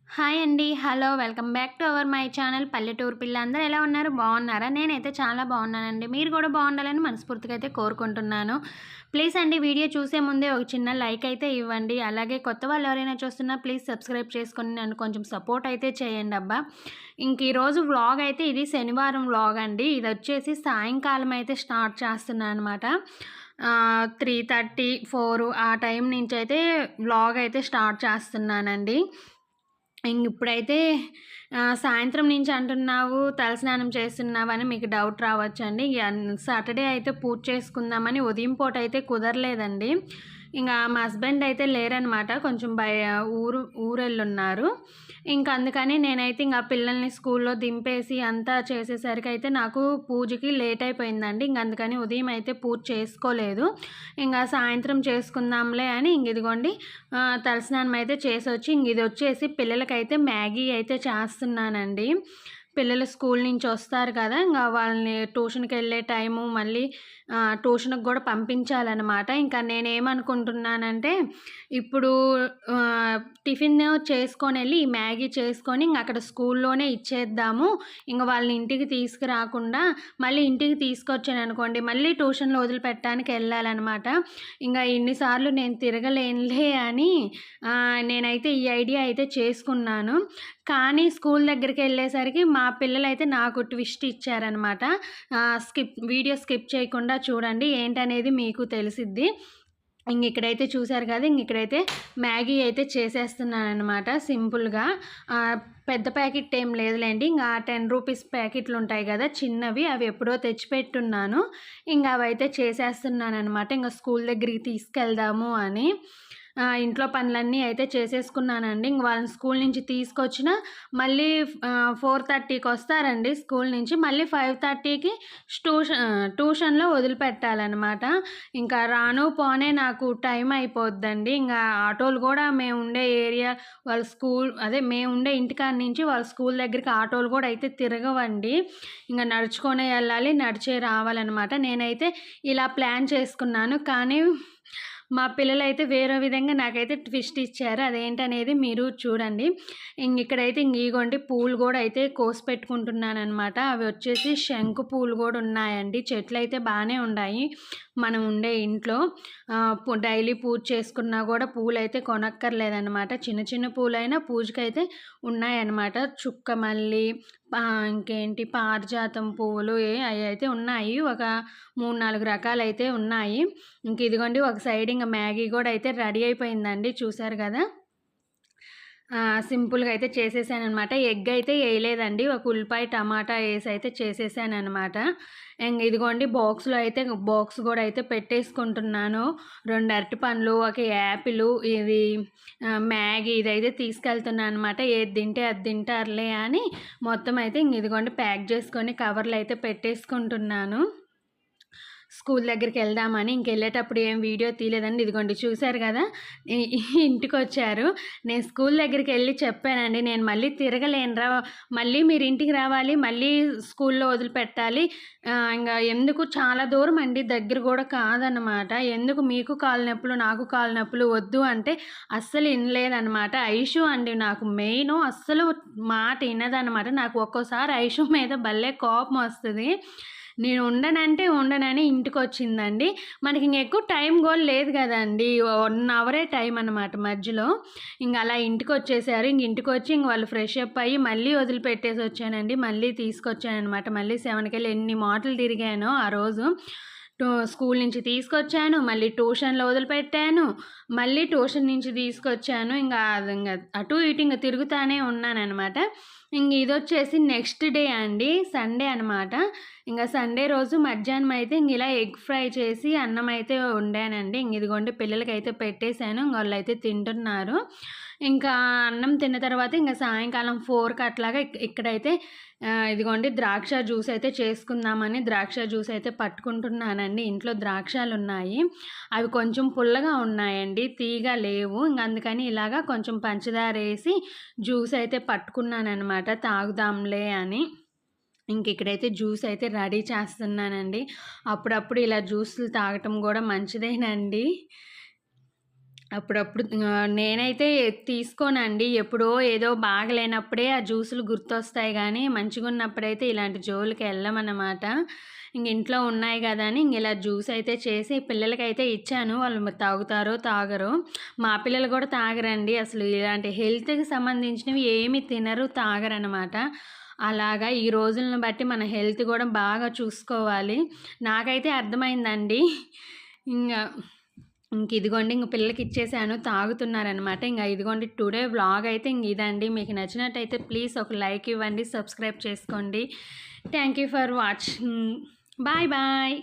Hi అండి. Hello. Welcome back to my channel పల్లెటూరు పిల్ల. అందరూ ఎలా ఉన్నారు? బాగున్నారా? నేనైతే చాలా బాగున్నానండి. మీరు కూడా బాగుండాలని మనస్ఫూర్తిగా అయితే కోరుకుంటున్నాను. ప్లీజ్ అండి, వీడియో చూసే ముందే ఒక చిన్న లైక్ అయితే ఇవ్వండి. అలాగే కొత్త వాళ్ళు ఎవరైనా చూస్తున్నా ప్లీజ్ సబ్స్క్రైబ్ చేసుకొని నన్ను కొంచెం సపోర్ట్ అయితే చేయండి అబ్బా. ఇంక ఈరోజు వ్లాగ్ అయితే ఇది శనివారం వ్లాగ్ అండి. ఇది వచ్చేసి సాయంకాలం అయితే స్టార్ట్ చేస్తున్నాను అనమాట. 3:30, 4 ఆ టైం నుంచి అయితే వ్లాగ్ అయితే స్టార్ట్ చేస్తున్నానండి. ఇప్పుడైతే సాయంత్రం నుంచి అంటున్నావు, తలస్నానం చేస్తున్నావని మీకు డౌట్ రావచ్చండి. సాటర్డే అయితే పూజ చేసుకుందామని ఉదయం పూట అయితే కుదరలేదండి. ఇంకా మా హస్బెండ్ అయితే లేరనమాట, కొంచెం ఊరెళ్ళున్నారు. ఇంక అందుకని నేనైతే ఇంకా పిల్లల్ని స్కూల్లో దింపేసి అంతా చేసేసరికి అయితే నాకు పూజకి లేట్ అయిపోయిందండి. ఇంక అందుకని ఉదయం అయితే పూజ చేసుకోలేదు. ఇంకా సాయంత్రం చేసుకుందాంలే అని ఇదిగోండి తలస్నానం అయితే చేసొచ్చి ఇది వచ్చేసి పిల్లలకైతే మ్యాగీ అయితే చేస్తున్నానండి. పిల్లలు స్కూల్ నుంచి వస్తారు కదా, ఇంకా వాళ్ళని ట్యూషన్కి వెళ్ళే టైము, మళ్ళీ ట్యూషన్కి కూడా పంపించాలన్నమాట. ఇంకా నేనేమనుకుంటున్నానంటే ఇప్పుడు టిఫిన్ చేసుకొని వెళ్ళి ఈ మ్యాగీ చేసుకొని ఇంక అక్కడ స్కూల్లోనే ఇచ్చేద్దాము. ఇంక వాళ్ళని ఇంటికి తీసుకురాకుండా మళ్ళీ ఇంటికి తీసుకొచ్చాను అనుకోండి, మళ్ళీ ట్యూషన్లో వదిలిపెట్టడానికి వెళ్ళాలన్నమాట. ఇంకా ఇన్నిసార్లు నేను తిరగలేనులే అని నేనైతే ఈ ఐడియా అయితే చేసుకున్నాను. కానీ స్కూల్ దగ్గరికి వెళ్ళేసరికి మా పిల్లలైతే నాకు ట్విస్ట్ ఇచ్చారనమాట. వీడియో స్కిప్ చేయకుండా చూడండి, ఏంటనేది మీకు తెలిసిద్ది. ఇక్కడైతే చూసారు కదా, ఇక్కడైతే మ్యాగీ అయితే చేసేస్తున్నానమాట సింపుల్గా. పెద్ద ప్యాకెట్ ఏం లేదులేండి, ఇంకా 10 రూపీస్ ప్యాకెట్లు ఉంటాయి కదా చిన్నవి, అవి ఎప్పుడో తెచ్చిపెట్టున్నాను. ఇంకా అవైతే చేసేస్తున్నానమాట. ఇంకా స్కూల్ దగ్గరికి తీసుకెళ్దాము అని ఇంట్లో పనులన్నీ అయితే చేసేసుకున్నానండి. ఇంక వాళ్ళని స్కూల్ నుంచి తీసుకొచ్చిన మళ్ళీ 4:30కి వస్తారండి స్కూల్ నుంచి. మళ్ళీ 5:30కి ట్యూషన్లో వదిలిపెట్టాలన్నమాట. ఇంకా రాను పోనే నాకు టైం అయిపోద్దండి. ఇంకా ఆటోలు కూడా మేము ఉండే ఏరియా మేము ఉండే ఇంటికాడ నుంచి వాళ్ళ స్కూల్ దగ్గరికి ఆటోలు కూడా అయితే తిరగవండి. ఇంకా నడుచుకొనే వెళ్ళాలి, నడిచే రావాలన్నమాట. నేనైతే ఇలా ప్లాన్ చేసుకున్నాను, కానీ మా పిల్లలైతే వేరే విధంగా నాకైతే ట్విస్ట్ ఇచ్చారు. అదేంటనేది మీరు చూడండి. ఇక్కడైతే ఇగోండి పూలు కూడా అయితే కోసి పెట్టుకుంటున్నానమాట. అవి వచ్చేసి శంకు పూలు కూడా ఉన్నాయండి. చెట్లు అయితే బాగానే ఉన్నాయి మనం ఉండే ఇంట్లో. డైలీ పూజ చేసుకున్నా కూడా పూలు అయితే కొనక్కర్లేదన్నమాట. చిన్న చిన్న పూలైనా పూజకైతే ఉన్నాయన్నమాట. చుక్క మల్లి, ఇంకేంటి పారిజాతం పువ్వులు అవి అయితే ఉన్నాయి. ఒక 3-4 రకాలైతే ఉన్నాయి. ఇదిగోండి ఒక సైడ్ ఇంకా మ్యాగీ కూడా అయితే రెడీ అయిపోయిందండి, చూసారు కదా. సింపుల్గా అయితే చేసేసానమాట. ఎగ్ అయితే వేయలేదండి, ఒక ఉల్లిపాయ టమాటా వేసి అయితే చేసేసానమాట. ఇదిగోండి బాక్స్ కూడా అయితే పెట్టేసుకుంటున్నాను. 2 అరటిపండ్లు, ఒక యాపిల్, ఇది మ్యాగీ ఇదైతే తీసుకెళ్తున్నాను అనమాట. ఏది తింటే అది తింటారులే అని మొత్తం అయితే ఇదిగోండి ప్యాక్ చేసుకొని కవర్లు అయితే పెట్టేసుకుంటున్నాను. స్కూల్ దగ్గరికి వెళ్దామని వెళ్ళేటప్పుడు ఏం వీడియో తీయలేదండి. ఇదిగోండి చూశారు కదా, ఇంటికి వచ్చారు. నేను స్కూల్ దగ్గరికి వెళ్ళి చెప్పానండి, నేను మళ్ళీ తిరగలేనురా, మళ్ళీ మీరు ఇంటికి రావాలి, మళ్ళీ స్కూల్లో వదిలిపెట్టాలి. ఇంకా ఎందుకు, చాలా దూరం అండి, దగ్గర కూడా కాదన్నమాట. ఎందుకు మీకు కాలు నొప్పులు నాకు కాలు నొప్పులు, వద్దు అంటే అస్సలు వినలేదన్నమాట. ఐషు అండి నాకు మెయిన్, అస్సలు మాట వినదన్నమాట. నాకు ఒక్కోసారి ఐషు మీద భలే కోపం వస్తుంది. నేను ఉండనని ఇంటికి వచ్చిందండి. మనకి ఎక్కువ టైం కూడా లేదు కదండి, 1 అవరే టైం అనమాట మధ్యలో. అలా ఇంటికి వచ్చేసారు. ఇంటికి వచ్చి వాళ్ళు ఫ్రెష్ అప్ అయ్యి మళ్ళీ వదిలిపెట్టేసి వచ్చానండి. మళ్ళీ తీసుకొచ్చానమాట. మళ్ళీ 7కి వెళ్ళి ఎన్ని మాటలు తిరిగానో ఆ రోజు. స్కూల్ నుంచి తీసుకొచ్చాను, మళ్ళీ ట్యూషన్లో వదిలిపెట్టాను, మళ్ళీ ట్యూషన్ నుంచి తీసుకొచ్చాను. ఇంకా అటు ఇటు తిరుగుతానే ఉన్నానమాట. ఇది వచ్చేసి నెక్స్ట్ డే అండి, సండే అనమాట. సండే రోజు మధ్యాహ్నం అయితే ఇలా ఎగ్ ఫ్రై చేసి అన్నం అయితే వండానండి. ఇదిగోండి పిల్లలకైతే పెట్టేశాను, వాళ్ళు అయితే తింటున్నారు. అన్నం తిన్న తర్వాత సాయంకాలం 4కి అట్లాగా ఇక్కడైతే ఇదిగోండి ద్రాక్ష జ్యూస్ అయితే చేసుకుందామని ద్రాక్ష జ్యూస్ అయితే పట్టుకుంటున్నానండి. ఇంట్లో ద్రాక్షలు ఉన్నాయి, అవి కొంచెం పుల్లగా ఉన్నాయండి, తీగా లేవు. అందుకని ఇలాగా కొంచెం పంచదార వేసి జ్యూస్ అయితే పట్టుకున్నానమాట, తాగుదాంలే అని. ఇక్కడైతే జ్యూస్ అయితే రెడీ చేస్తున్నానండి. అప్పుడప్పుడు ఇలా జ్యూసులు తాగటం కూడా మంచిదేనండి. అప్పుడప్పుడు నేనైతే తీసుకోనండి. ఎప్పుడో ఏదో బాగలేనప్పుడే ఆ జ్యూసులు గుర్తొస్తాయి గానీ, మంచిగున్నప్పుడైతే ఇలాంటి జోలికెళ్ళమనమాట. ఇంక ఇంట్లో ఉన్నాయి గదా అని ఇంక ఇలా జ్యూస్ అయితే చేసి పిల్లలకైతే ఇచ్చాను. వాళ్ళు మరి తాగుతారో, తాగరో. మా పిల్లలు గూడా తాగరండి. అసలు ఇలాంటి హెల్త్‌కి సంబంధించినవి ఏమి తినరు, తాగరనమాట. అలాగా ఈ రోజులను బట్టి మన హెల్త్ గూడా బాగా చూసుకోవాలి. నాకైతే అర్థమైందండి. ఇంగ ఇదిగోండి పిల్లలకి ఇచ్చేసాను. తాగుతున్నారనమాట. ఇదిగోండి టుడే వ్లాగ్ అయితే ఇదండి. మీకు నచ్చినట్టయితే ప్లీజ్ ఒక లైక్ ఇవ్వండి. సబ్స్క్రైబ్ చేసుకోండి. Thank you for watching. Bye bye.